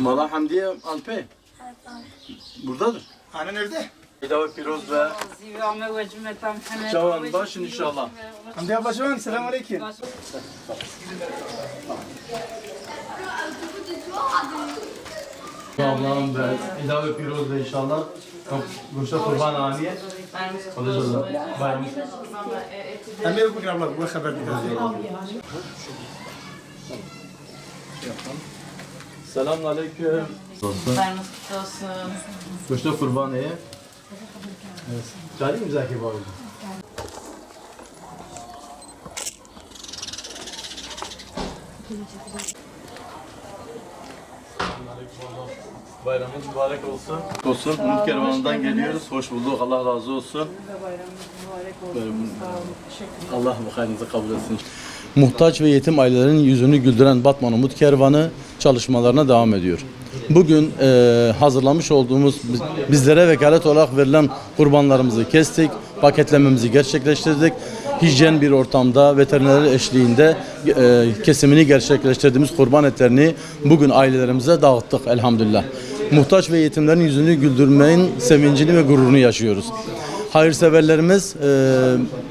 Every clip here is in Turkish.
Mala Hamdiye Alpe. Buradadır. Annen evde. Pilava piroz ve cavan baş inşallah. Hamdi abla şu an selamun aleyküm. Ablam ve pilava piroz ve inşallah. Guşta kurban aniye. Bayram. Hem de bugün abla bu haber biraz. Selamun aleyküm. Bayramınız kutlu olsun. Guşta kurban aniye. Cari mi Zaki Bağlı? Bayramınız mübarek olsun. Olsun. Umut Kervanı'ndan geliyoruz. Hoş bulduk. Allah razı olsun. Allah bu hayrınızı kabul etsin. Muhtaç ve yetim ailelerin yüzünü güldüren Batman Umut Kervanı çalışmalarına devam ediyor. Bugün hazırlamış olduğumuz bizlere vekalet olarak verilen kurbanlarımızı kestik, paketlememizi gerçekleştirdik. Hijyen bir ortamda veterinerler eşliğinde kesimini gerçekleştirdiğimiz kurban etlerini bugün ailelerimize dağıttık elhamdülillah. Muhtaç ve yetimlerin yüzünü güldürmenin sevincini ve gururunu yaşıyoruz. Hayırseverlerimiz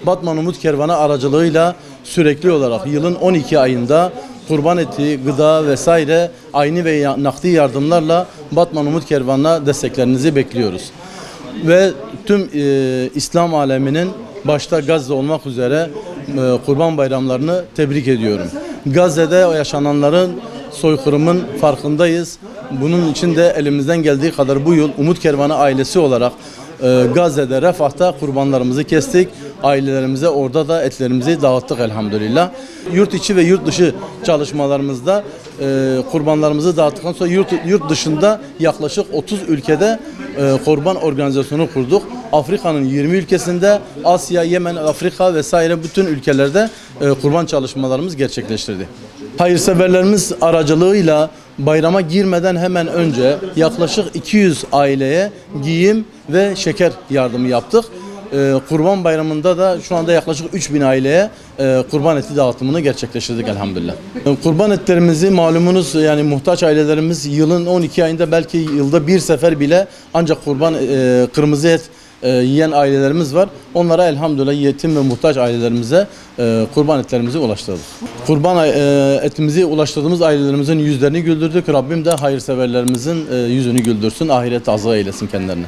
Batman Umut Kervanı aracılığıyla sürekli olarak yılın 12 ayında kurban eti, gıda vesaire ayni ve nakdi yardımlarla Batman Umut Kervanı'na desteklerinizi bekliyoruz. Ve tüm İslam aleminin başta Gazze olmak üzere kurban bayramlarını tebrik ediyorum. Gazze'de yaşananların soykırımın farkındayız. Bunun için de elimizden geldiği kadar bu yıl Umut Kervanı ailesi olarak Gazze'de, Refah'ta kurbanlarımızı kestik. Ailelerimize orada da etlerimizi dağıttık elhamdülillah. Yurt içi ve yurt dışı çalışmalarımızda kurbanlarımızı dağıttıktan sonra yurt dışında yaklaşık 30 ülkede kurban organizasyonu kurduk. Afrika'nın 20 ülkesinde, Asya, Yemen, Afrika vesaire bütün ülkelerde kurban çalışmalarımız gerçekleştirdi. Hayırseverlerimiz aracılığıyla bayrama girmeden hemen önce yaklaşık 200 aileye giyim ve şeker yardımı yaptık. Kurban Bayramı'nda da şu anda yaklaşık 3000 aileye kurban eti dağıtımını gerçekleştirdik elhamdülillah. Kurban etlerimizi malumunuz yani muhtaç ailelerimiz yılın 12 ayında belki yılda bir sefer bile ancak kurban kırmızı et yiyen ailelerimiz var. Onlara elhamdülillah yetim ve muhtaç ailelerimize kurban etlerimizi ulaştırdık. Kurban etimizi ulaştırdığımız ailelerimizin yüzlerini güldürdük. Rabbim de hayırseverlerimizin yüzünü güldürsün, ahiret azığı eylesin kendilerine.